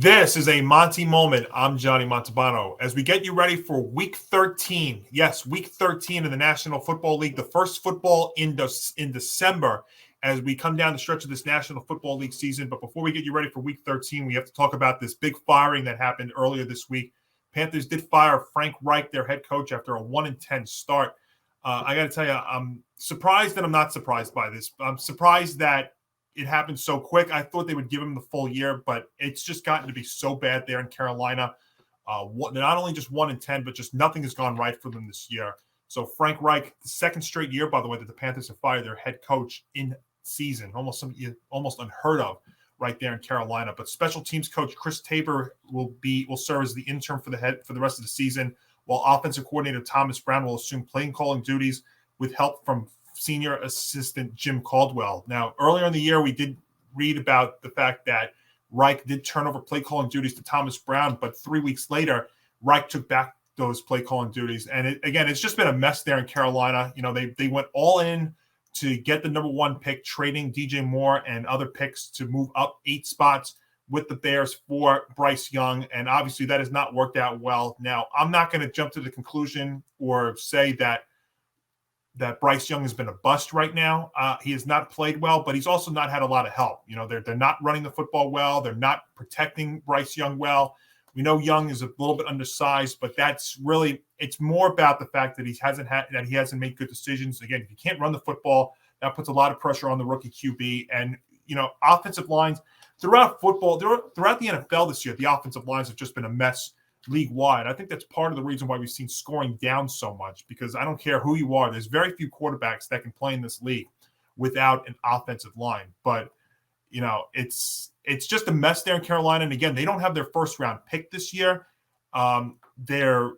This is a Montie Moment. I'm Johnny Montalbano. As we get you ready for Week 13, yes, Week 13 in the National Football League, the first football in December as we come down the stretch of this National Football League season. But before we get you ready for Week 13, we have to talk about this big firing that happened earlier this week. Panthers did fire Frank Reich, their head coach, after a 1-10 start. I got to tell you, I'm surprised that I'm not surprised by this. I'm surprised that it happened so quick. I thought they would give him the full year, but it's just gotten to be so bad there in Carolina. Not only just 1-10, but just nothing has gone right for them this year. So Frank Reich, the second straight year, by the way, that the Panthers have fired their head coach in season, almost unheard of right there in Carolina. But special teams coach Chris Tabor will serve as the intern for the rest of the season, while offensive coordinator Thomas Brown will assume playing calling duties with help from senior assistant Jim Caldwell. Now, earlier in the year, we did read about the fact that Reich did turn over play calling duties to Thomas Brown, but 3 weeks later, Reich took back those play calling duties. And it's just been a mess there in Carolina. You know, they went all in to get the number one pick, trading DJ Moore and other picks to move up 8 spots with the Bears for Bryce Young. And obviously that has not worked out well. Now, I'm not going to jump to the conclusion or say that Bryce Young has been a bust right now. He has not played well, but he's also not had a lot of help. You know, they're not running the football well. They're not protecting Bryce Young well. We know Young is a little bit undersized, but it's more about the fact that he hasn't made good decisions. Again, if you can't run the football, that puts a lot of pressure on the rookie QB. And, you know, offensive lines throughout the NFL this year, the offensive lines have just been a mess league-wide. I think that's part of the reason why we've seen scoring down so much, because I don't care who you are. There's very few quarterbacks that can play in this league without an offensive line. But, you know, it's just a mess there in Carolina. And again, they don't have their first-round pick this year. They're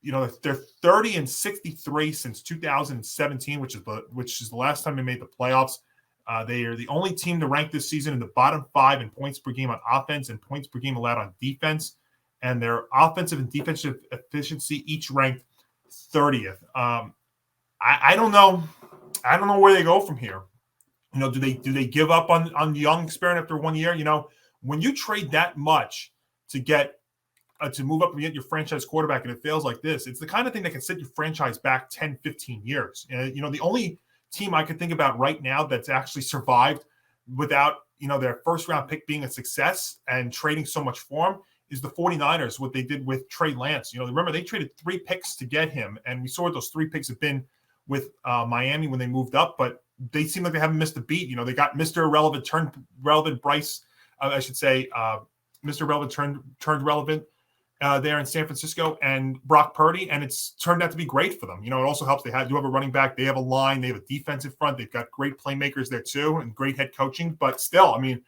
30-63 since 2017, which is the last time they made the playoffs. They are the only team to rank this season in the bottom 5 in points per game on offense and points per game allowed on defense. And their offensive and defensive efficiency each ranked 30th. I don't know. I don't know where they go from here. You know, do they give up on the Young experiment after 1 year? You know, when you trade that much to get to move up and get your franchise quarterback and it fails like this, it's the kind of thing that can set your franchise back 10, 15 years. You know, the only team I could think about right now that's actually survived without, you know, their first round pick being a success and trading so much for him is the 49ers, what they did with Trey Lance. You know, remember, they traded 3 picks to get him, and we saw what those 3 picks have been with Miami when they moved up, but they seem like they haven't missed a beat. You know, they got Mr. Irrelevant turned relevant Bryce, Mr. Irrelevant turned relevant there in San Francisco, and Brock Purdy, and it's turned out to be great for them. You know, it also helps. They do have a running back. They have a line. They have a defensive front. They've got great playmakers there too and great head coaching, but still, I mean,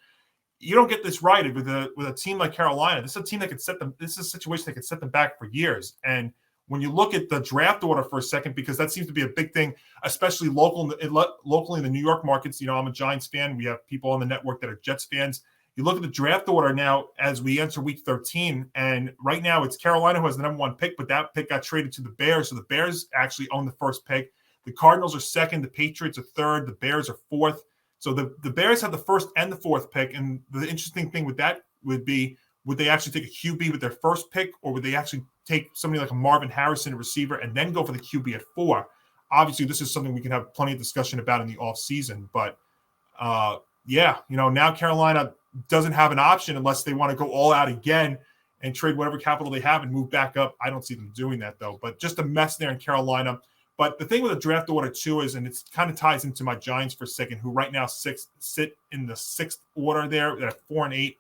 you don't get this right with a team like Carolina. This is a team that could this is a situation that could set them back for years. And when you look at the draft order for a second, because that seems to be a big thing, especially locally in the New York markets. You know, I'm a Giants fan. We have people on the network that are Jets fans. You look at the draft order now as we enter Week 13, and right now it's Carolina who has the number 1 pick, but that pick got traded to the Bears, so the Bears actually own the first pick. The Cardinals are second. The Patriots are third. The Bears are fourth. So the Bears have the first and the 4th pick, and the interesting thing with that would be, would they actually take a QB with their first pick, or would they actually take somebody like a Marvin Harrison, a receiver, and then go for the QB at 4? Obviously, this is something we can have plenty of discussion about in the offseason, but yeah, you know, now Carolina doesn't have an option unless they want to go all out again and trade whatever capital they have and move back up. I don't see them doing that, though, but just a mess there in Carolina. But the thing with the draft order, too, is, and it kind of ties into my Giants for a second, who right now sit in the 6th order there at 4-8.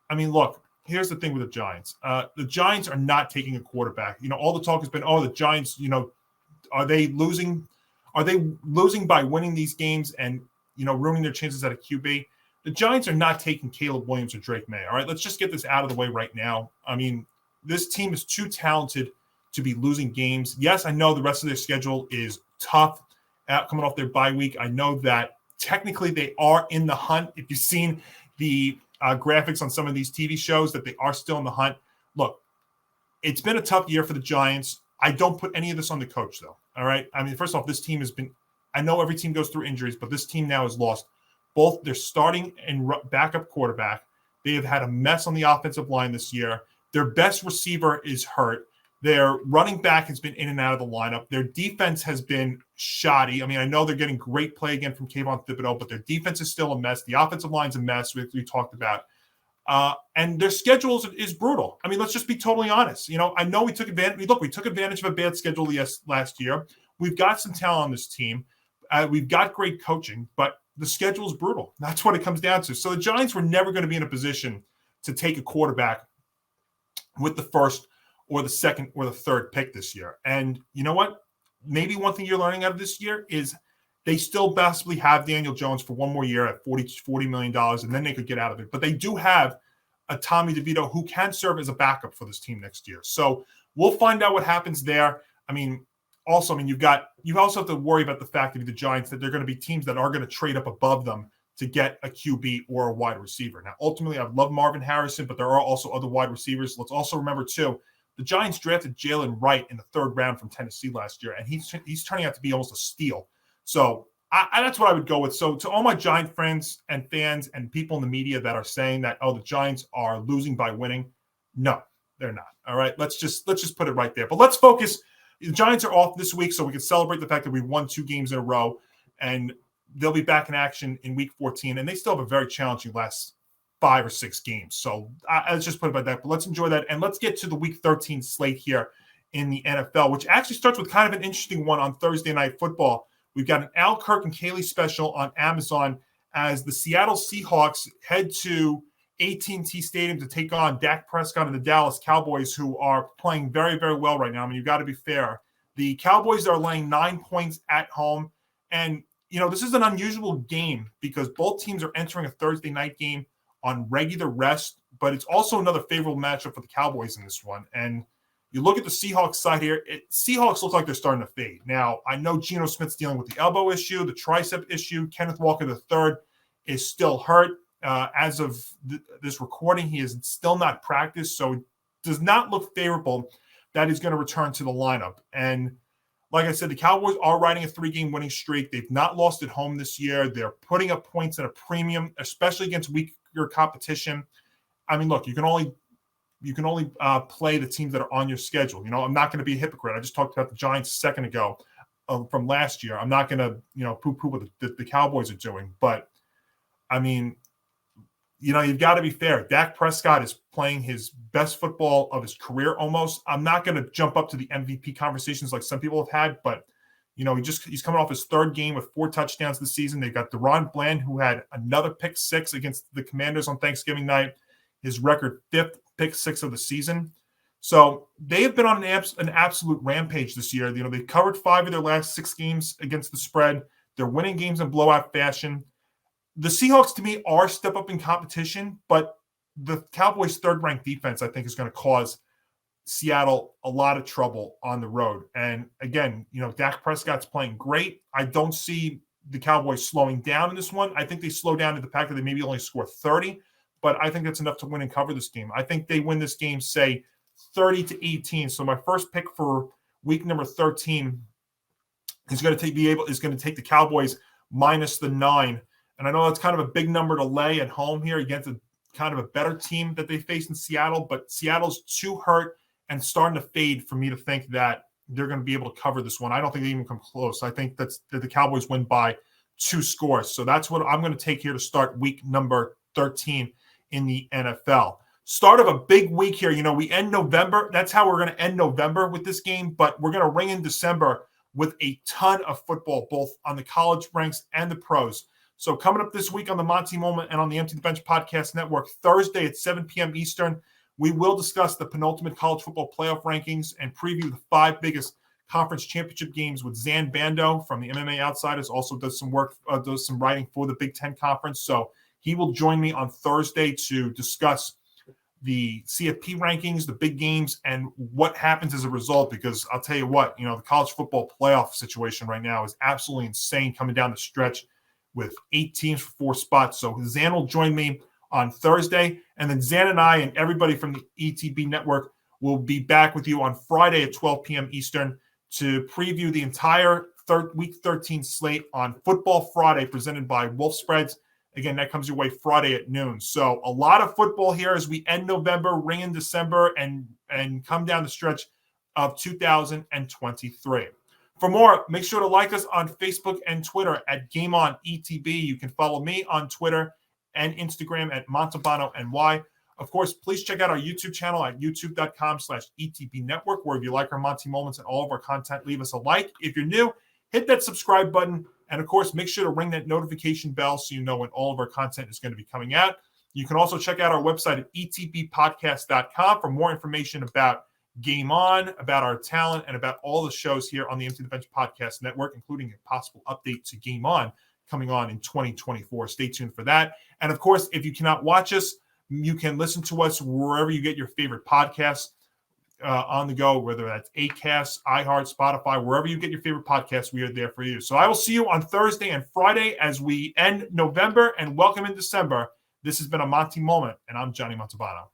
I mean, look, here's the thing with the Giants. The Giants are not taking a quarterback. You know, all the talk has been, the Giants, you know, are they losing by winning these games and, you know, ruining their chances at a QB? The Giants are not taking Caleb Williams or Drake May. All right, let's just get this out of the way right now. I mean, this team is too talented to be losing games. Yes, I know the rest of their schedule is tough coming off their bye week. I know that technically they are in the hunt. If you've seen the graphics on some of these TV shows, that they are still in the hunt. Look, it's been a tough year for the Giants. I don't put any of this on the coach, though. All right. I mean, first off, this team has been, I know every team goes through injuries, but this team now has lost both their starting and backup quarterback. They have had a mess on the offensive line this year. Their best receiver is hurt. Their running back has been in and out of the lineup. Their defense has been shoddy. I mean, I know they're getting great play again from Kayvon Thibodeau, but their defense is still a mess. The offensive line's a mess, we talked about. And their schedule is brutal. I mean, let's just be totally honest. I know we took advantage. We took advantage of a bad schedule last year. We've got some talent on this team. We've got great coaching, but the schedule is brutal. That's what it comes down to. So the Giants were never going to be in a position to take a quarterback with the first or the second or the third pick this year. And you know what? Maybe one thing you're learning out of this year is they still possibly have Daniel Jones for one more year at $40 million, and then they could get out of it. But they do have a Tommy DeVito who can serve as a backup for this team next year. So we'll find out what happens there. You also have to worry about the fact that the Giants, that they're going to be teams that are going to trade up above them to get a QB or a wide receiver. Now, ultimately, I love Marvin Harrison, but there are also other wide receivers. Let's also remember, too, the Giants drafted Jalen Wright in the third round from Tennessee last year, and he's turning out to be almost a steal. So that's what I would go with. So to all my Giant friends and fans and people in the media that are saying that, the Giants are losing by winning, no, they're not. All right, let's just put it right there. But let's focus. The Giants are off this week, so we can celebrate the fact that we won 2 games in a row, and they'll be back in action in Week 14, and they still have a very challenging last 5 or 6 games. So let's just put it like that. But let's enjoy that. And let's get to the Week 13 slate here in the NFL, which actually starts with kind of an interesting one on Thursday Night Football. We've got an Al Kirk and Kaylee special on Amazon as the Seattle Seahawks head to AT&T Stadium to take on Dak Prescott and the Dallas Cowboys, who are playing very, very well right now. You've got to be fair. The Cowboys are laying 9 points at home. And, this is an unusual game because both teams are entering a Thursday night game on regular rest, but it's also another favorable matchup for the Cowboys in this one. And you look at the Seahawks side here, Seahawks look like they're starting to fade. Now, I know Geno Smith's dealing with the elbow issue, the tricep issue. Kenneth Walker III is still hurt. As of this recording, he is still not practiced, so it does not look favorable that he's going to return to the lineup. And like I said, the Cowboys are riding a 3-game winning streak. They've not lost at home this year. They're putting up points at a premium, especially against weaker competition. Look, you can only play the teams that are on your schedule. I'm not going to be a hypocrite. I just talked about the Giants a second ago from last year. I'm not going to, poo-poo what the Cowboys are doing. But, you've got to be fair. Dak Prescott is playing his best football of his career almost. I'm not going to jump up to the MVP conversations like some people have had, but, he's coming off his 3rd game with 4 touchdowns this season. They've got Deron Bland, who had another pick 6 against the Commanders on Thanksgiving night, his record 5th pick 6 of the season. So they have been on an absolute rampage this year. They've covered 5 of their last 6 games against the spread. They're winning games in blowout fashion. The Seahawks, to me, are step up in competition, but the Cowboys' 3rd-ranked defense, I think, is going to cause Seattle a lot of trouble on the road. And again, Dak Prescott's playing great. I don't see the Cowboys slowing down in this one. I think they slow down to the fact that they maybe only score 30, but I think that's enough to win and cover this game. I think they win this game, say, 30-18. So my first pick for week number 13 is going to take the Cowboys minus the 9. And I know that's kind of a big number to lay at home here against a kind of a better team that they face in Seattle, but Seattle's too hurt and starting to fade for me to think that they're going to be able to cover this one. I don't think they even come close. I think that the Cowboys win by 2 scores. So that's what I'm going to take here to start week number 13 in the NFL. Start of a big week here. We end November. That's how we're going to end November with this game, but we're going to ring in December with a ton of football, both on the college ranks and the pros. So coming up this week on the Montie Moment and on the Empty the Bench Podcast Network, Thursday at 7 p.m. Eastern, we will discuss the penultimate college football playoff rankings and preview the 5 biggest conference championship games with Zan Bando from the MMA Outsiders. Also does some work, does some writing for the Big Ten Conference. So he will join me on Thursday to discuss the CFP rankings, the big games, and what happens as a result. Because I'll tell you what, the college football playoff situation right now is absolutely insane coming down the stretch with 8 teams for 4 spots. So Zan will join me on Thursday, and then Zan and I and everybody from the ETB network will be back with you on Friday at 12 p.m. Eastern to preview the entire week 13 slate on Football Friday presented by Wolf Spreads. Again, that comes your way Friday at noon. So a lot of football here as we end November, ring in December, and come down the stretch of 2023. For more, make sure to like us on Facebook and Twitter at GameOnETB. You can follow me on Twitter and Instagram at Montalbano NY. Of course, please check out our YouTube channel at youtube.com/ETB Network, where if you like our Montie Moments and all of our content, leave us a like. If you're new, hit that subscribe button. And, of course, make sure to ring that notification bell so you know when all of our content is going to be coming out. You can also check out our website at etbpodcast.com for more information about Game On, about our talent, and about all the shows here on the Empty the Bench Podcast Network, including a possible update to Game On coming on in 2024. Stay tuned for that. And, of course, if you cannot watch us, you can listen to us wherever you get your favorite podcasts on the go, whether that's Acast, iHeart, Spotify, wherever you get your favorite podcasts, we are there for you. So I will see you on Thursday and Friday as we end November and welcome in December. This has been a Montie Moment, and I'm Johnny Montalbano.